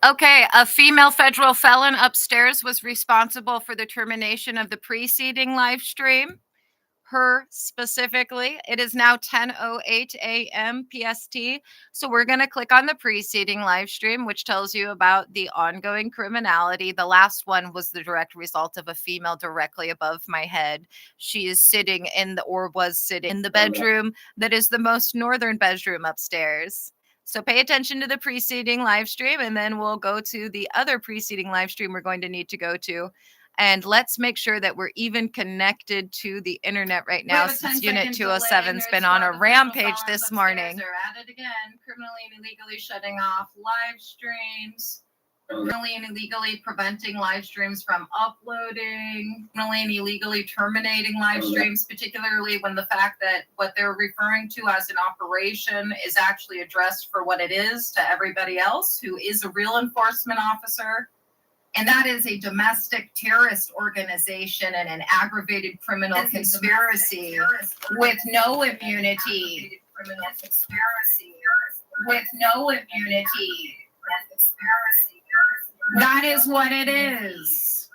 Okay, a female federal felon upstairs was responsible for the termination of the preceding live stream. Her specifically. It is now 10:08 a.m. PST. So we're going to click on the preceding live stream, which tells you about the ongoing criminality. The last one was the direct result of a female directly above my head. She is sitting in was sitting in the bedroom that is the most northern bedroom upstairs. So pay attention to the preceding live stream, and then we'll go to the other preceding live stream we're going to need to go to. And let's make sure that we're even connected to the internet right now, since Unit 207's been on a rampage this morning. They're at it again, criminally and illegally shutting off live streams, criminally and illegally preventing live streams from uploading, criminally and illegally terminating live streams, particularly when the fact that what they're referring to as an operation is actually addressed for what it is to everybody else who is a real enforcement officer. And that is a domestic terrorist organization and an aggravated criminal conspiracy with no immunity. With no immunity. That is what it is.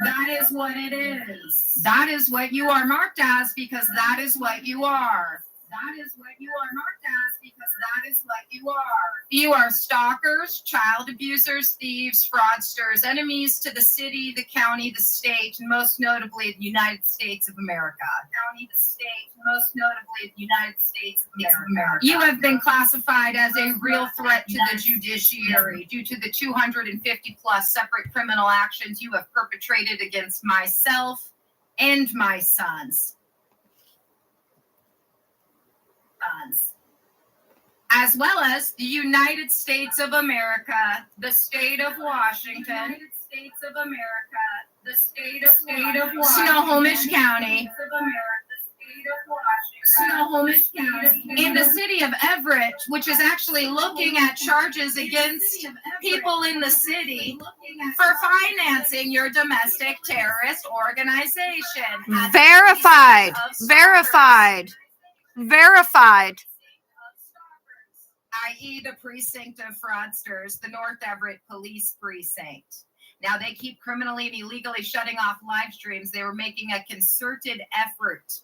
That is what it is. That is what you are marked as, because that is what you are. That is what you are marked as, because that is what you are. You are stalkers, child abusers, thieves, fraudsters, enemies to the city, the county, the state, and most notably the United States of America. County, the state, most notably the United States of America. You have been classified as a real threat to the judiciary due to the 250 plus separate criminal actions you have perpetrated against myself and my sons. As well as the United States of America, the state of Washington, United States of America, the state of Washington, Snohomish County, Snohomish County, in the city of Everett, which is actually looking at charges against people in the city for financing your domestic terrorist organization. Verified. I.e. the precinct of fraudsters, the North Everett Police Precinct. Now, they keep criminally and illegally shutting off live streams. They were making a concerted effort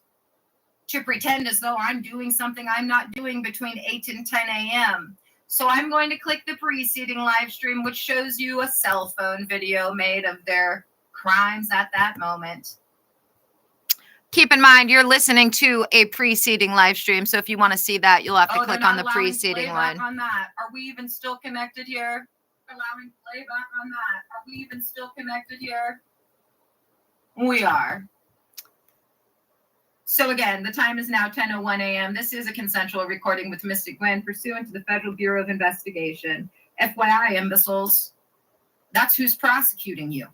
to pretend as though I'm doing something I'm not doing between 8 and 10 a.m. So I'm going to click the preceding live stream, which shows you a cell phone video made of their crimes at that moment. Keep in mind, you're listening to a preceding live stream, so if you want to see that, you'll have to click on the preceding one. On that. Are we even still connected here? Allowing playback on that. Are we even still connected here? We are. So again, the time is now 10:01 a.m. This is a consensual recording with Mystic Gwen pursuant to the Federal Bureau of Investigation. FYI, imbeciles, that's who's prosecuting you.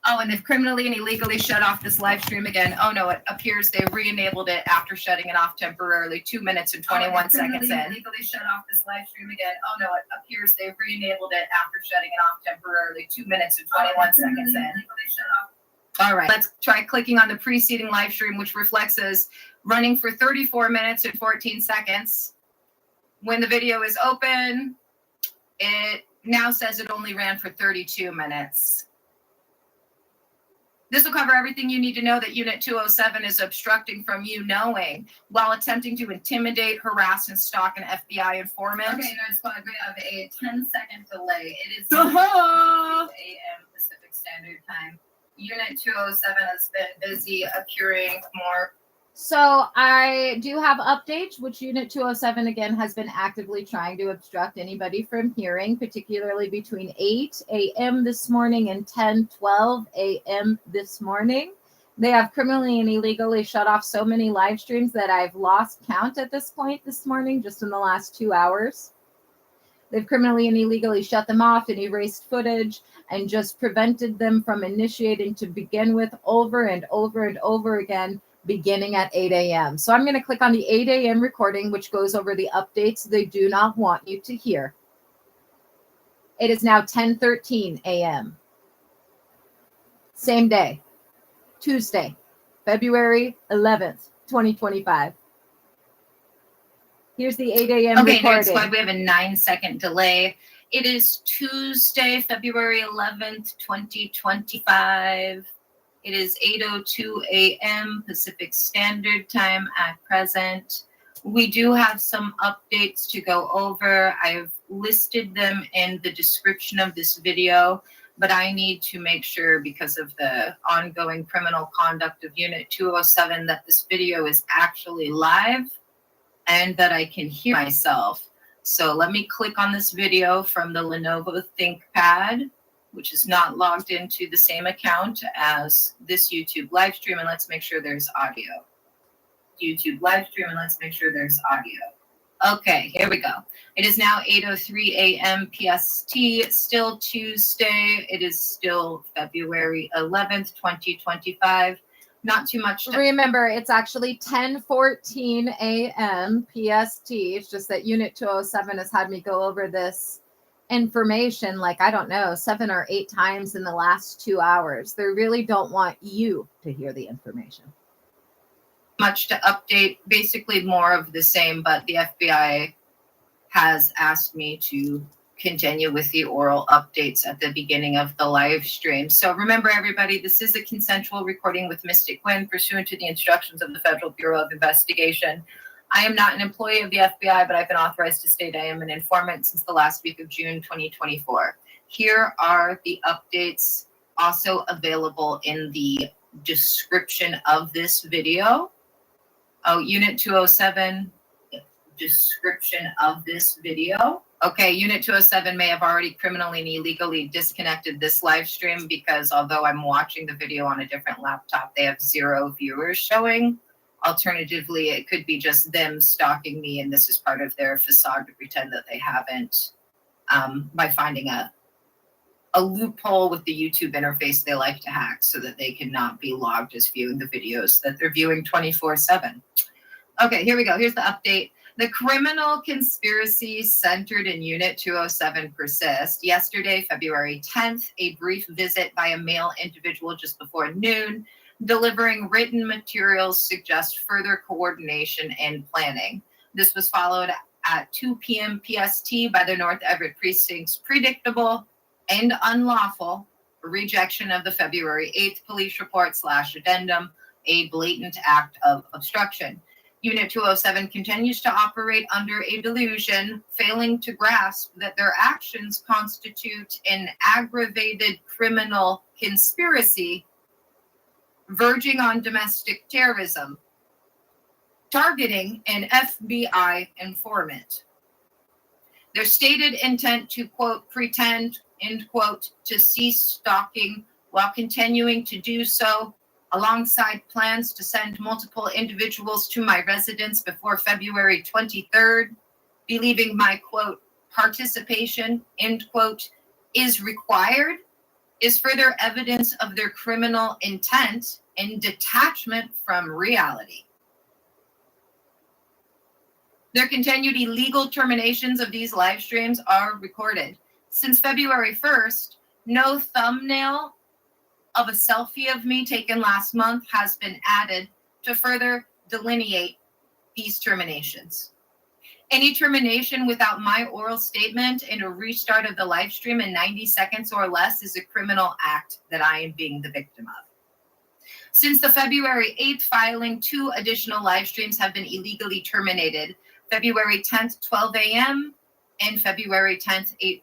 Oh, and they've criminally and illegally shut off this live stream again. Oh, no, it appears they re-enabled it after shutting it off temporarily, 2 minutes and 21 seconds in. Illegally shut off this live stream again. Oh, no, it appears they re-enabled it after shutting it off temporarily, 2 minutes and 21 seconds in. All right, let's try clicking on the preceding live stream, which reflects as running for 34 minutes and 14 seconds. When the video is open, it now says it only ran for 32 minutes. This will cover everything you need to know that Unit 207 is obstructing from you knowing while attempting to intimidate, harass, and stalk an FBI informant. Okay, there's going to be a 10-second delay. It is 6 a.m. Pacific Standard Time. Unit 207 has been busy accruing more. So I do have updates, which Unit 207 again has been actively trying to obstruct anybody from hearing, particularly between 8 a.m. this morning and 10:12 a.m. this morning. They have criminally and illegally shut off so many live streams that I've lost count at this point this morning, just in the last 2 hours. They've criminally and illegally shut them off and erased footage and just prevented them from initiating to begin with over and over and over again, beginning at 8 a.m. So I'm going to click on the 8 a.m. recording, which goes over the updates they do not want you to hear. It is now 10:13 a.m. Same day, Tuesday, February 11th, 2025. Here's the 8 a.m. Okay, recording. Nerd Squad, we have a 9-second delay. It is Tuesday, February 11th, 2025. It is 8:02 a.m. Pacific Standard Time at present. We do have some updates to go over. I've listed them in the description of this video, but I need to make sure, because of the ongoing criminal conduct of Unit 207, that this video is actually live and that I can hear myself. So let me click on this video from the Lenovo ThinkPad, which is not logged into the same account as this YouTube live stream, and let's make sure there's audio. YouTube live stream, and let's make sure there's audio. Okay, here we go. It is now 8:03 a.m. PST, still Tuesday. It is still February 11th, 2025. Not too much. Remember, it's actually 10:14 a.m. PST. It's just that Unit 207 has had me go over this information, like, I don't know, 7 or 8 times in the last 2 hours. They really don't want you to hear the information. Much to update, basically more of the same, but the FBI has asked me to continue with the oral updates at the beginning of the live stream. So remember, everybody, this is a consensual recording with Mystic Quinn pursuant to the instructions of the Federal Bureau of Investigation. I am not an employee of the FBI, but I've been authorized to state I am an informant since the last week of June 2024. Here are the updates, also available in the description of this video. Oh, Unit 207, description of this video. Okay, Unit 207 may have already criminally and illegally disconnected this live stream because although I'm watching the video on a different laptop, they have 0 viewers showing. Alternatively, it could be just them stalking me, and this is part of their facade to pretend that they haven't, by finding a loophole with the YouTube interface they like to hack so that they cannot be logged as viewing the videos that they're viewing 24/7. Okay, here we go. Here's the update. The criminal conspiracy centered in Unit 207 persists. Yesterday, February 10th, a brief visit by a male individual just before noon, delivering written materials suggest further coordination and planning. This was followed at 2 p.m. PST by the North Everett Precinct's predictable and unlawful rejection of the February 8th police report / addendum, a blatant act of obstruction. Unit 207 continues to operate under a delusion, failing to grasp that their actions constitute an aggravated criminal conspiracy verging on domestic terrorism, targeting an FBI informant. Their stated intent to, quote, pretend, end quote, to cease stalking while continuing to do so, alongside plans to send multiple individuals to my residence before February 23rd, believing my, quote, participation, end quote, is required, is further evidence of their criminal intent and detachment from reality. Their continued illegal terminations of these live streams are recorded. Since February 1st, no thumbnail of a selfie of me taken last month has been added to further delineate these terminations. Any termination without my oral statement and a restart of the live stream in 90 seconds or less is a criminal act that I am being the victim of. Since the February 8th filing, 2 additional live streams have been illegally terminated. February 10th, 12 a.m. and February 10th, 8